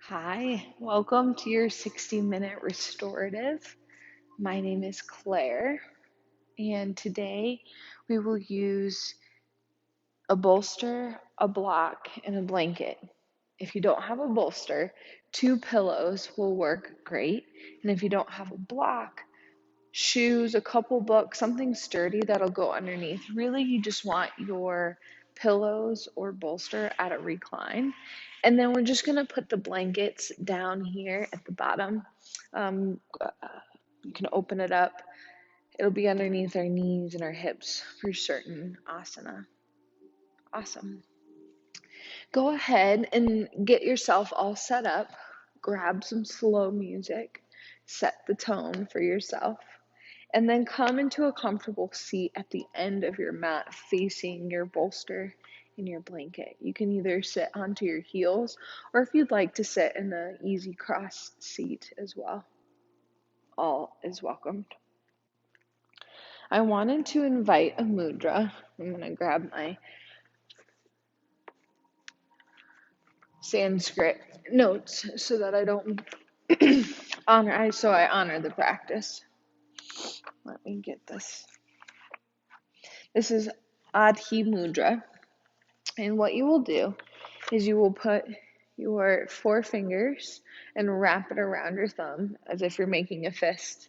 Hi, welcome to your 60-minute restorative. My name is Claire, and today we will use a bolster, a block, and a blanket. If you don't have a bolster, 2 pillows will work great. And if you don't have a block, shoes, a couple books, something sturdy that'll go underneath. Really, you just want your pillows or bolster at a recline. And then we're just going to put the blankets down here at the bottom. Um, you can open it up. It'll be underneath our knees and our hips for certain asana. Awesome. Go ahead and get yourself all set up. Grab some slow music. Set the tone for yourself. And then come into a comfortable seat at the end of your mat facing your bolster and your blanket. You can either sit onto your heels or if you'd like to sit in the easy cross seat as well. All is welcomed. I wanted to invite a mudra. I'm going to grab my Sanskrit notes so that I don't I honor the practice. Let me get this. This is Adhi Mudra. And what you will do is you will put your 4 fingers and wrap it around your thumb as if you're making a fist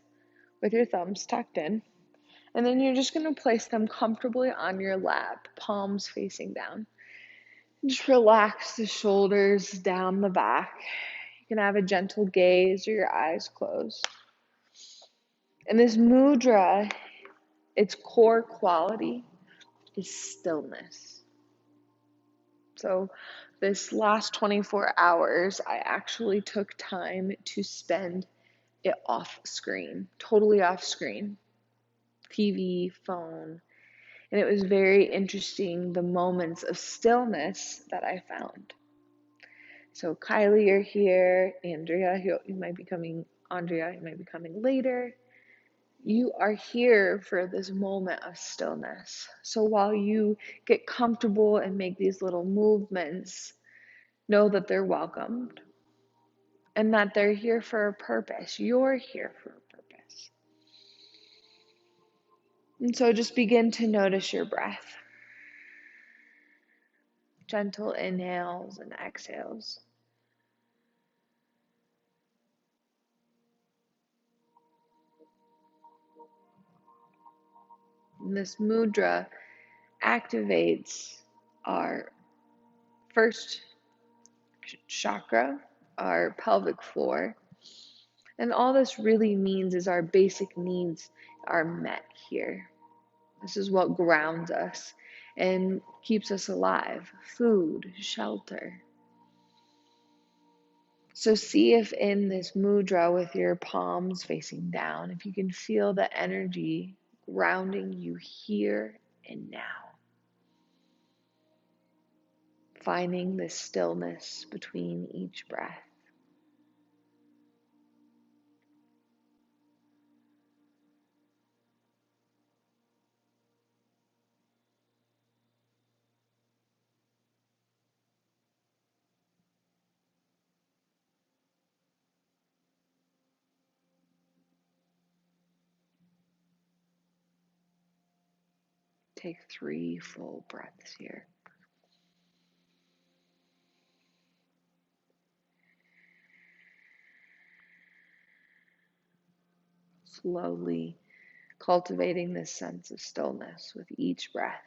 with your thumbs tucked in. And then you're just going to place them comfortably on your lap, palms facing down. Just relax the shoulders down the back. You can have a gentle gaze or your eyes closed. And this mudra, its core quality is stillness. So this last 24 hours, I actually took time to spend it off screen, totally off screen, TV, phone. And it was very interesting, the moments of stillness that I found. So Kylie, you're here. Andrea, you might be coming. Andrea, you might be coming later. You are here for this moment of stillness. So while you get comfortable and make these little movements, know that they're welcomed and that they're here for a purpose. You're here for a purpose. And so just begin to notice your breath. Gentle inhales and exhales. And this mudra activates our first chakra, our pelvic floor. And all this really means is our basic needs are met here. This is what grounds us and keeps us alive. Food, shelter. So see if in this mudra with your palms facing down, if you can feel the energy grounding you here and now. Finding the stillness between each breath. Take 3 full breaths here. Slowly cultivating this sense of stillness with each breath.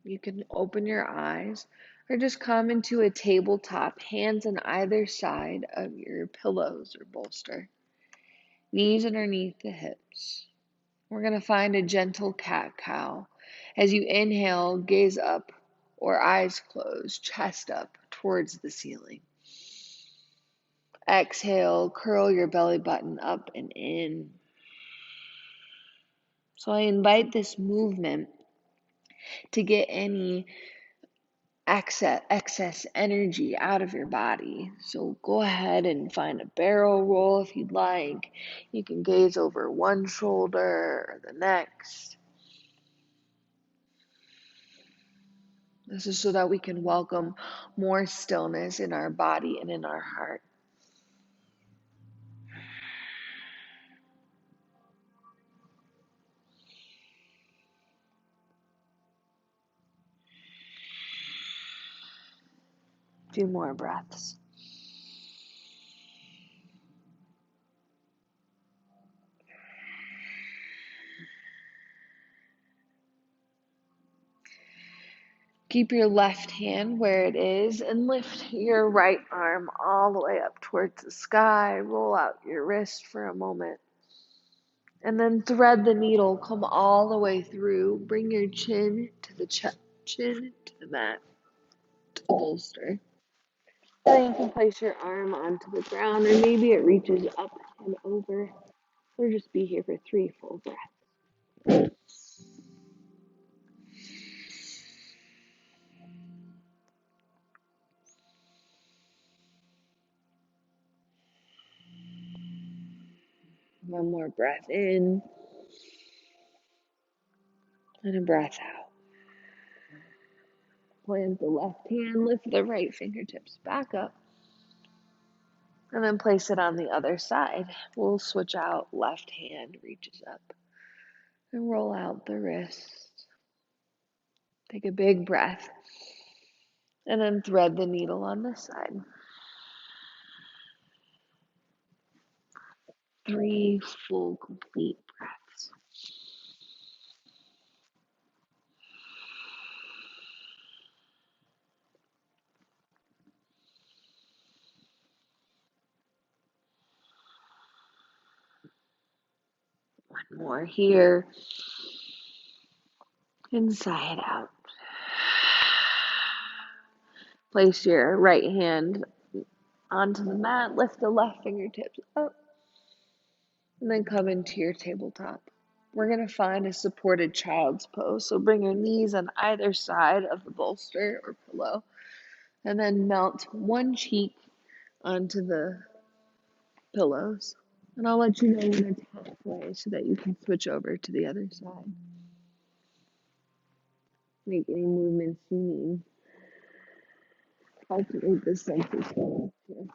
You can open your eyes or just come into a tabletop, hands on either side of your pillows or bolster, knees underneath the hips. We're going to find a gentle cat-cow. As you inhale, gaze up or eyes closed, chest up towards the ceiling. Exhale, curl your belly button up and in. So I invite this movement to get any excess energy out of your body. So go ahead and find a barrel roll if you'd like. You can gaze over one shoulder or the next. This is so that we can welcome more stillness in our body and in our heart. A few more breaths. Keep your left hand where it is and lift your right arm all the way up towards the sky. Roll out your wrist for a moment. And then thread the needle, come all the way through. Bring your chin to the chin to the mat, to the bolster. Then you can place your arm onto the ground, or maybe it reaches up and over. Or just be here for 3 full breaths. One more breath in, and a breath out. Plant the left hand, lift the right fingertips back up, and then place it on the other side. We'll switch out. Left hand reaches up and roll out the wrist. Take a big breath, and then thread the needle on this side. 3 full, complete breaths. One more here. Inside out. Place your right hand onto the mat. Lift the left fingertips up. And then come into your tabletop. We're going to find a supported child's pose. So bring your knees on either side of the bolster or pillow. And then mount one cheek onto the pillows. And I'll let you know when it's halfway so that you can switch over to the other side. Make any movements you need. Cultivate this sense of stillness here.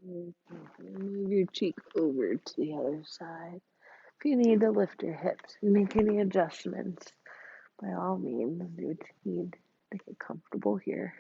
Move your cheek over to the other side. If you need to lift your hips and make any adjustments, by all means, do what you need to get comfortable here.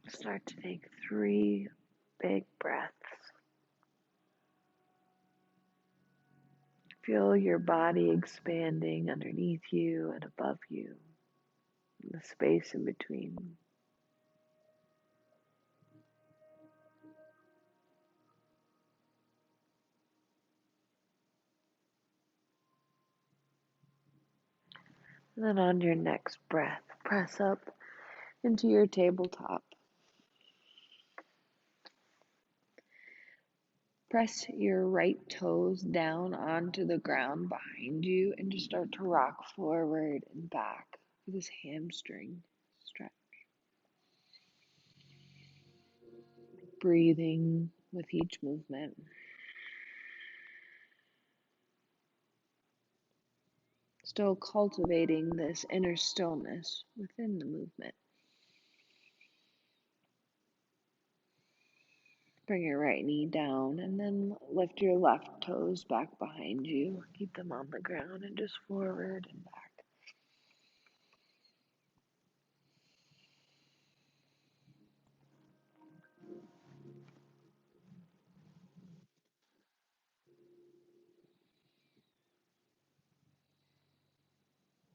Start to take 3 big breaths. Feel your body expanding underneath you and above you, the space in between. And then on your next breath, press up into your tabletop. Press your right toes down onto the ground behind you and just start to rock forward and back with this hamstring stretch. Breathing with each movement. Still cultivating this inner stillness within the movement. Bring your right knee down and then lift your left toes back behind you. Keep them on the ground and just forward and back.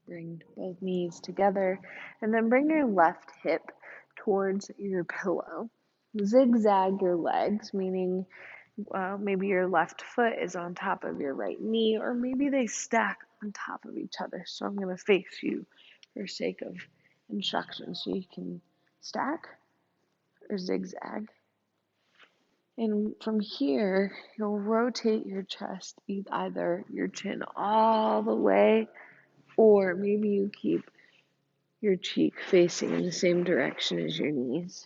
Bring both knees together and then bring your left hip towards your pillow. Zigzag your legs, meaning maybe your left foot is on top of your right knee, or maybe they stack on top of each other. So I'm going to face you for sake of instruction. So you can stack or zigzag. And from here, you'll rotate your chest, either your chin all the way, or maybe you keep your cheek facing in the same direction as your knees.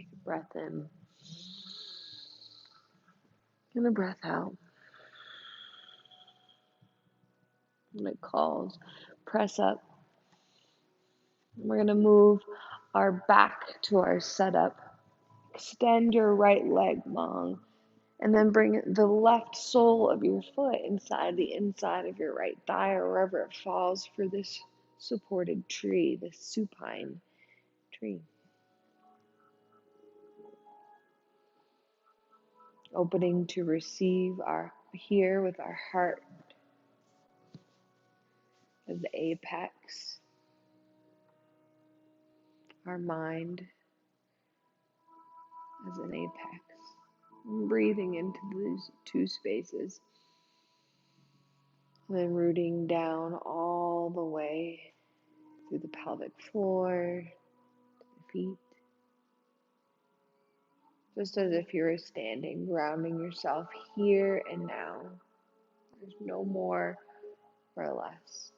Take a breath in and a breath out. When it calls, press up. We're going to move our back to our setup. Extend your right leg long, and then bring the left sole of your foot inside the inside of your right thigh or wherever it falls for this supported tree, this supine tree. Opening to receive our here with our heart as the apex, our mind as an apex. Breathing into these two spaces, and then rooting down all the way through the pelvic floor, the feet, just as if you were standing, grounding yourself here and now. There's no more or less.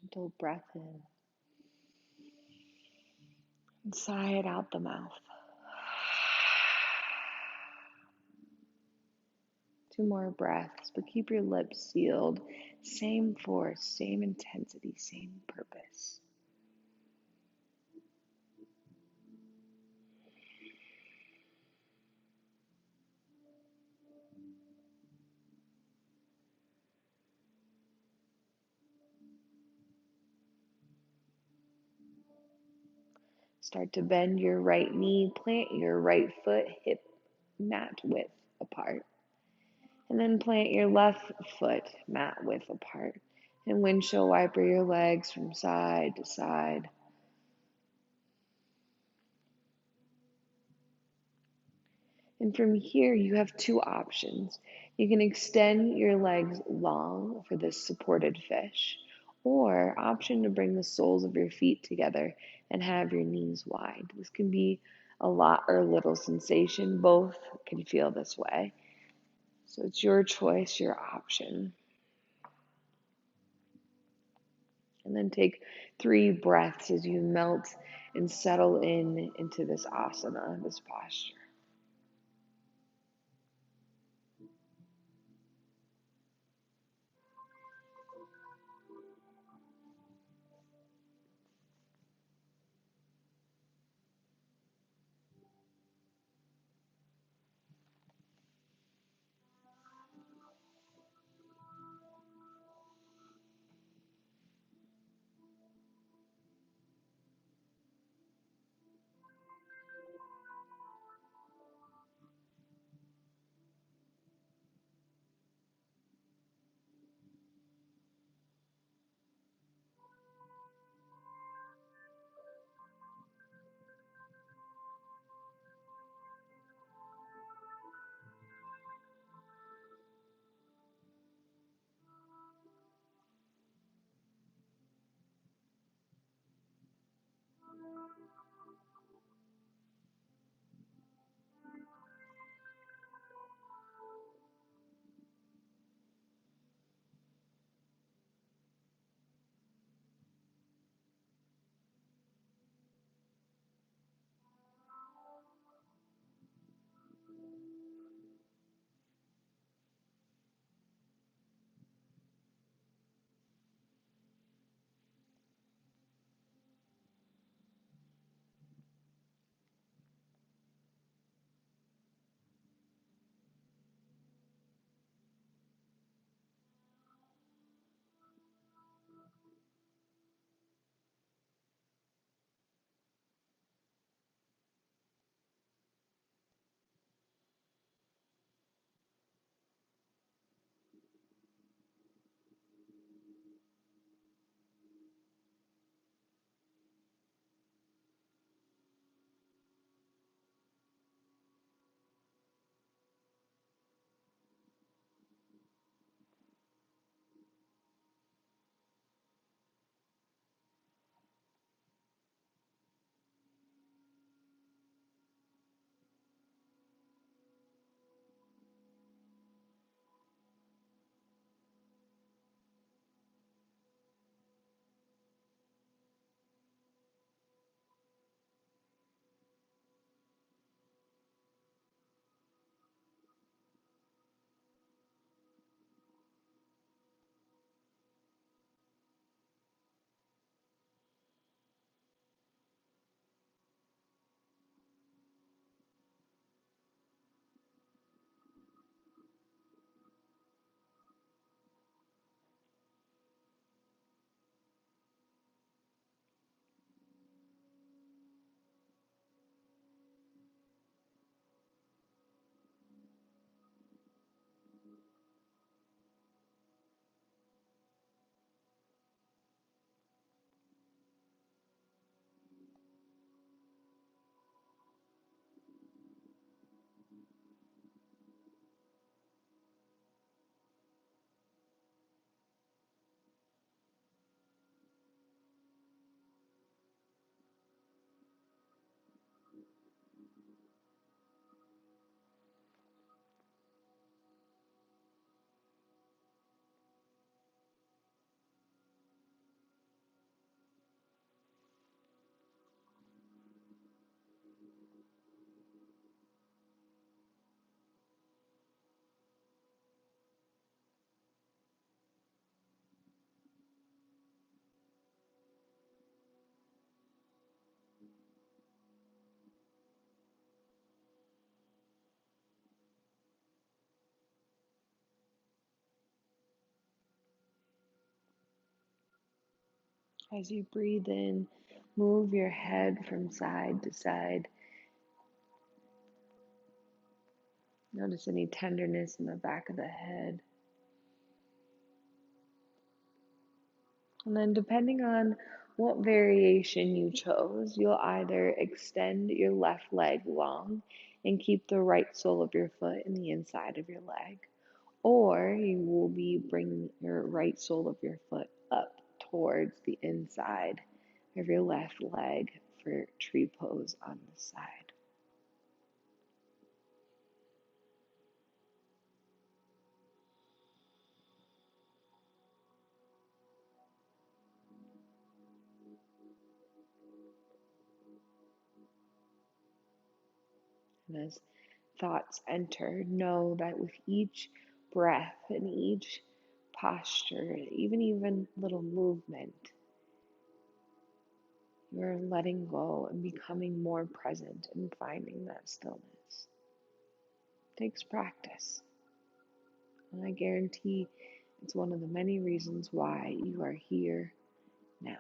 Gentle breath in and sigh it out the mouth. 2 more breaths, but keep your lips sealed. Same force, same intensity, same purpose. Start to bend your right knee, plant your right foot hip mat width apart. And then plant your left foot mat width apart. And windshield wiper your legs from side to side. And from here, you have two options. You can extend your legs long for this supported fish, or option to bring the soles of your feet together and have your knees wide. This can be a lot or little sensation. Both can feel this way. So it's your choice, your option. And then take 3 breaths as you melt and settle into this asana, this posture. As you breathe in, Move your head from side to side. Notice any tenderness in the back of the head. And then depending on what variation you chose, you'll either extend your left leg long and keep the right sole of your foot in the inside of your leg, or you will be bringing your right sole of your foot up towards the inside of your left leg for tree pose on the side. And as thoughts enter, know that with each breath and each posture, even little movement, you're letting go and becoming more present and finding that stillness. It takes practice. And I guarantee it's one of the many reasons why you are here now.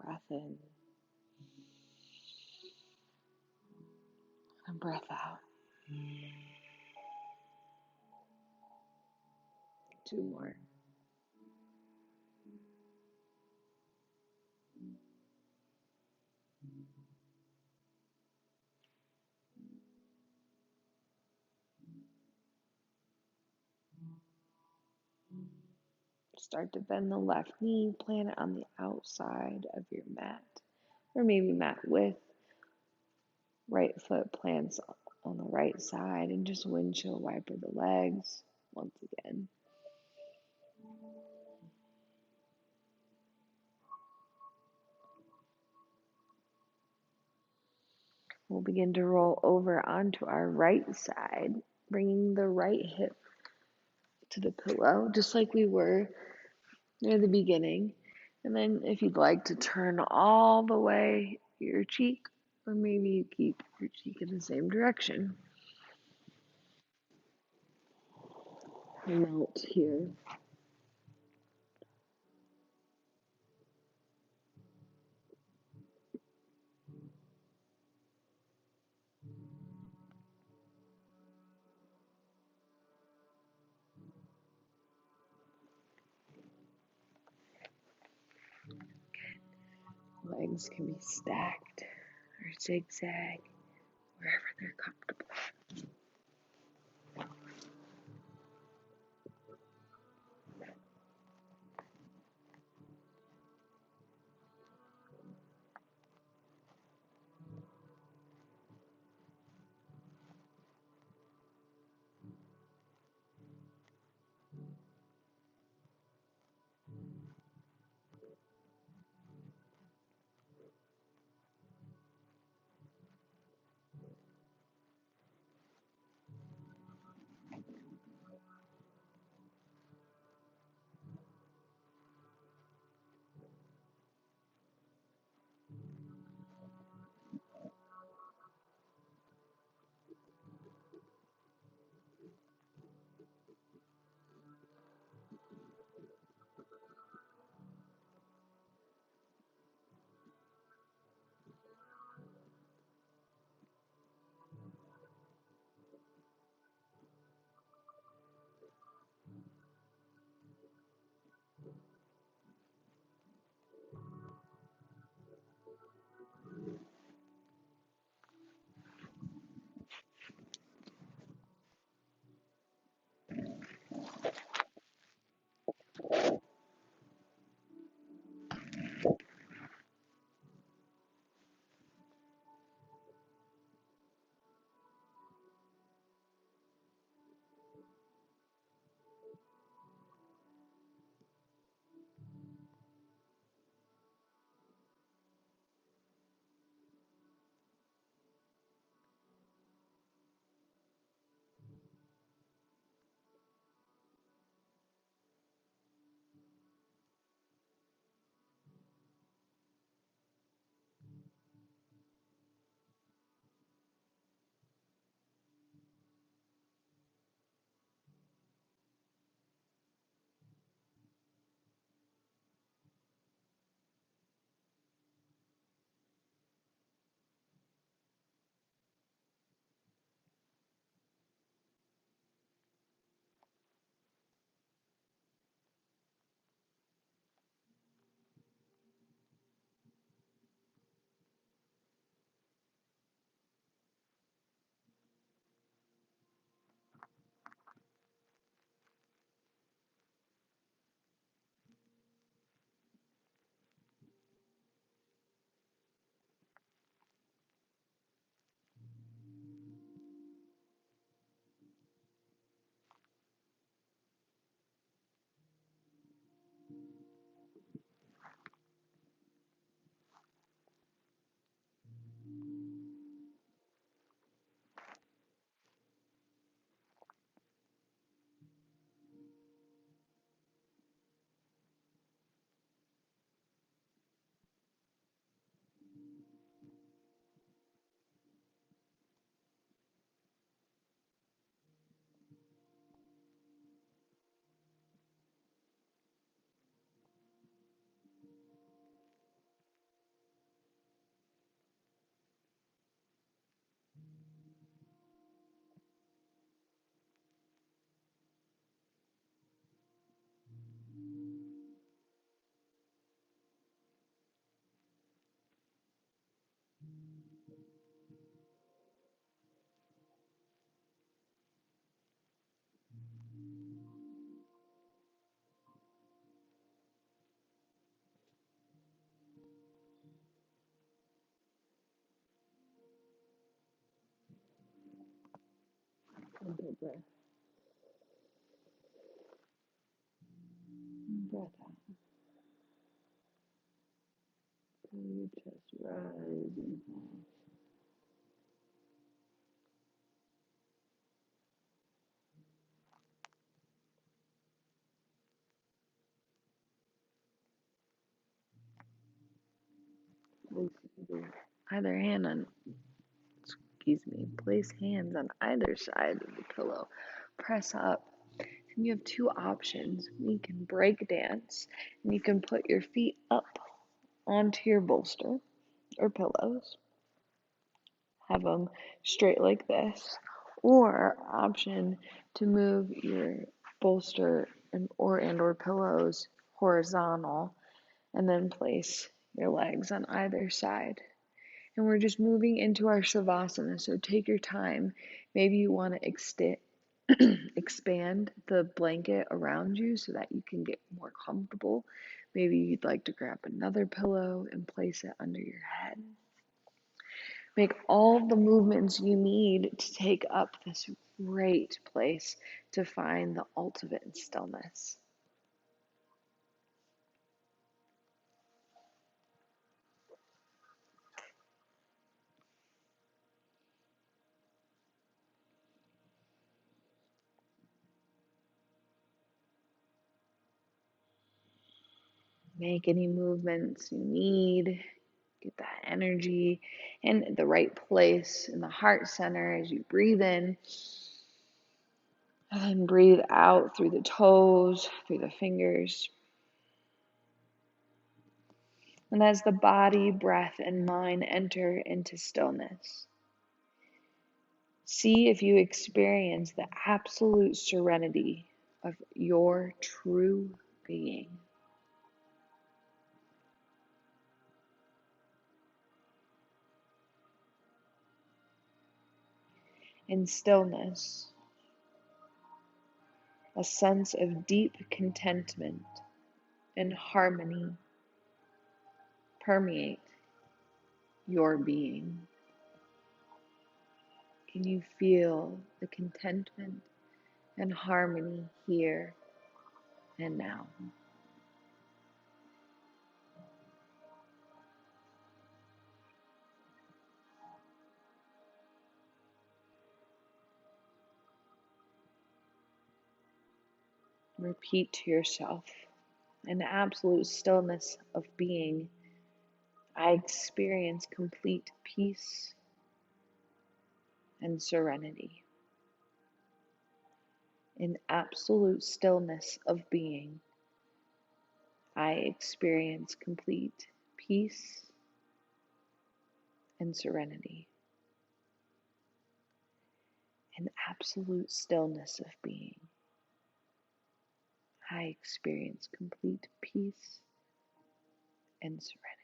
Breath in and breath out. 2 more. Start to bend the left knee, plant it on the outside of your mat. or maybe mat width. Right foot plants on the right side and just windshield wiper the legs once again. We'll begin to roll over onto our right side, bringing the right hip to the pillow, just like we were near the beginning. And then if you'd like to turn all the way your cheek, or maybe you keep your cheek in the same direction. Melt here. Legs can be stacked or zigzag, wherever they're comfortable. Take a breath. Breath out. Feel your chest rise and fall. Either hand on, place hands on either side of the pillow. Press up. And you have two options. You can break dance, and you can put your feet up onto your bolster or pillows. Have them straight like this. Or option to move your bolster or pillows horizontal, and then place your legs on either side. And we're just moving into our shavasana, so take your time. Maybe you want to expand the blanket around you so that you can get more comfortable. Maybe you'd like to grab another pillow and place it under your head. Make all the movements you need to take up this great place to find the ultimate stillness. Make any movements you need. Get that energy in the right place in the heart center as you breathe in. And then breathe out through the toes, through the fingers. And as the body, breath, and mind enter into stillness, see if you experience the absolute serenity of your true being. In stillness, a sense of deep contentment and harmony permeate your being. Can you feel the contentment and harmony here and now? Repeat to yourself, in absolute stillness of being, I experience complete peace and serenity. In absolute stillness of being, I experience complete peace and serenity. In absolute stillness of being, I experience complete peace and serenity.